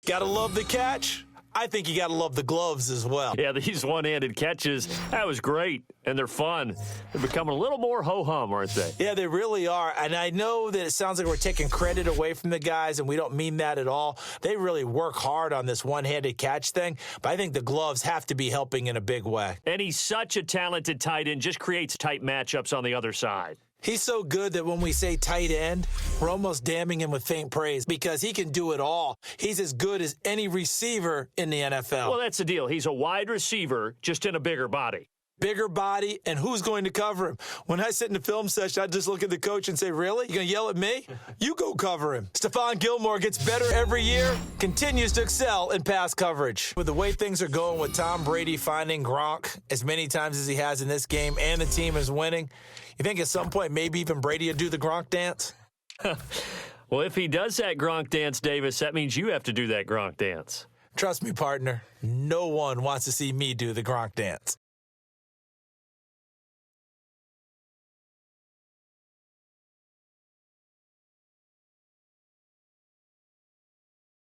Gotta love the catch. I think you got to love the gloves as well. Yeah, these one-handed catches, that was great, and they're fun. They're becoming a little more ho-hum, aren't they? Yeah, they really are. And I know that it sounds like we're taking credit away from the guys, and we don't mean that at all. They really work hard on this one-handed catch thing, but I think the gloves have to be helping in a big way. And he's such a talented tight end, just creates tight matchups on the other side. He's so good that when we say tight end, we're almost damning him with faint praise because he can do it all. He's as good as any receiver in the NFL. Well, that's the deal. He's a wide receiver, just in a bigger body. Bigger body, and who's going to cover him? When I sit in the film session, I just look at the coach and say, really? You going to yell at me? You go cover him. Stephon Gilmore gets better every year, continues to excel in pass coverage. With the way things are going with Tom Brady finding Gronk as many times as he has in this game and the team is winning, you think at some point maybe even Brady will do the Gronk dance? Well, if he does that Gronk dance, Davis, that means you have to do that Gronk dance. Trust me, partner, no one wants to see me do the Gronk dance.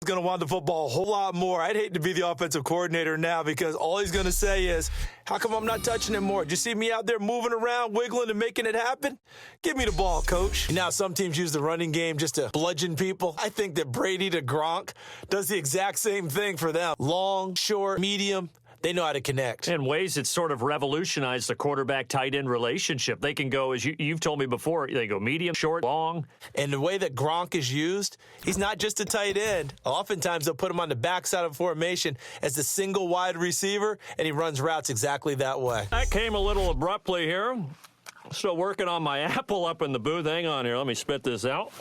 Going to want the football a whole lot more. I'd hate to be the offensive coordinator now because all he's going to say is, how come I'm not touching it more? Did you see me out there moving around, wiggling, and making it happen? Give me the ball, coach. Now, some teams use the running game just to bludgeon people. I think that Brady to Gronk does the exact same thing for them. Long, short, medium. They know how to connect. In ways, it's sort of revolutionized the quarterback-tight end relationship. They can go, as you've told me before, they go medium, short, long. And the way that Gronk is used, he's not just a tight end. Oftentimes, they'll put him on the backside of formation as the single wide receiver, and he runs routes exactly that way. That came a little abruptly here. Still working on my apple up in the booth. Hang on here. Let me spit this out.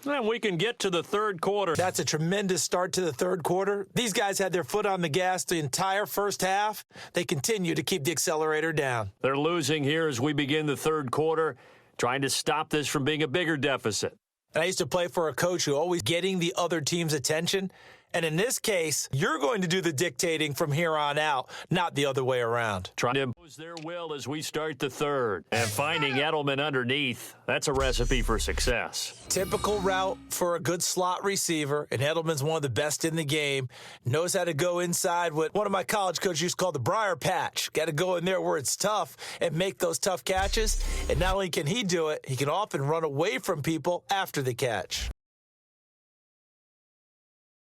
And we can get to the third quarter. That's a tremendous start to the third quarter. These guys had their foot on the gas the entire first half. They continue to keep the accelerator down. They're losing here as we begin the third quarter, trying to stop this from being a bigger deficit. And I used to play for a coach who always getting the other team's attention. And in this case, you're going to do the dictating from here on out, not the other way around. Trying to impose their will as we start the third. And finding Edelman underneath, that's a recipe for success. Typical route for a good slot receiver, and Edelman's one of the best in the game. Knows how to go inside what one of my college coaches used to call the briar patch. Got to go in there where it's tough and make those tough catches. And not only can he do it, he can often run away from people after the catch.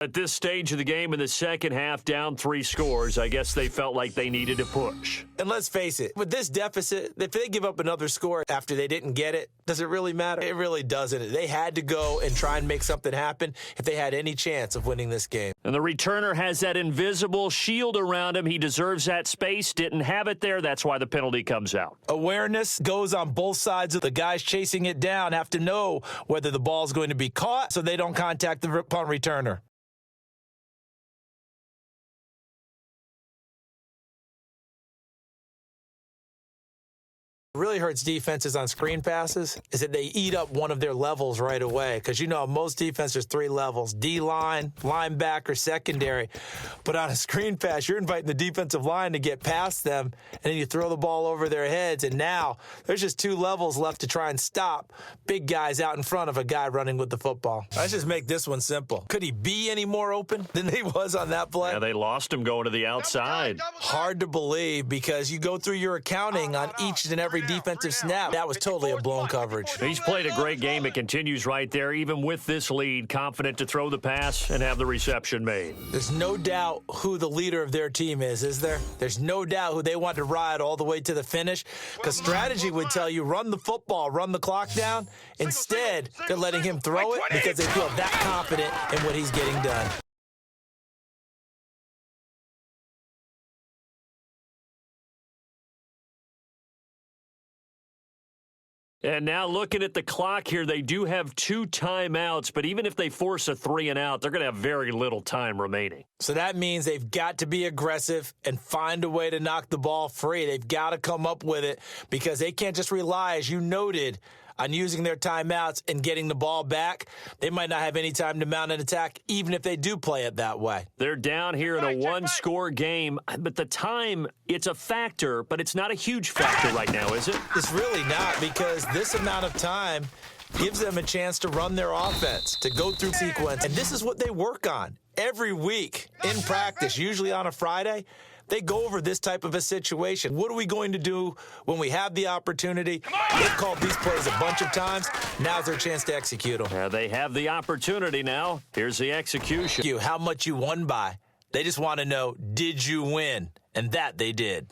At this stage of the game in the second half, down 3 scores, I guess they felt like they needed to push. And let's face it, with this deficit, if they give up another score after they didn't get it, does it really matter? It really doesn't. They had to go and try and make something happen if they had any chance of winning this game. And the returner has that invisible shield around him. He deserves that space. Didn't have it there. That's why the penalty comes out. Awareness goes on both sides. Of the guys chasing it down have to know whether the ball is going to be caught so they don't contact the punt returner. Really hurts defenses on screen passes is that they eat up one of their levels right away. Because, most defense, there's 3 levels: D-line, linebacker, secondary. But on a screen pass, you're inviting the defensive line to get past them, and then you throw the ball over their heads. And now there's just 2 levels left to try and stop big guys out in front of a guy running with the football. Let's just make this one simple. Could he be any more open than he was on that play? Yeah, they lost him going to the outside. Hard to believe because you go through your accounting on each and every defensive snap. That was totally a blown coverage. He's played a great game. It continues right there, even with this lead, confident to throw the pass and have the reception made. There's no doubt who the leader of their team is there? There's no doubt who they want to ride all the way to the finish because strategy would tell you run the football, run the clock down. Instead, they're letting him throw it because they feel that confident in what he's getting done. And now looking at the clock here, they do have 2 timeouts, but even if they force a 3 and out, they're going to have very little time remaining. So that means they've got to be aggressive and find a way to knock the ball free. They've got to come up with it because they can't just rely, as you noted, on using their timeouts and getting the ball back. They might not have any time to mount an attack, even if they do play it that way. They're down here in a 1-score game, but the time, it's a factor, but it's not a huge factor right now, is it? It's really not because this amount of time gives them a chance to run their offense, to go through sequence. And this is what they work on every week in practice, usually on a Friday. They go over this type of a situation. What are we going to do when we have the opportunity? They've called these plays a bunch of times. Now's their chance to execute them. Yeah, they have the opportunity now. Here's the execution. How much you won by. They just want to know, did you win? And that they did.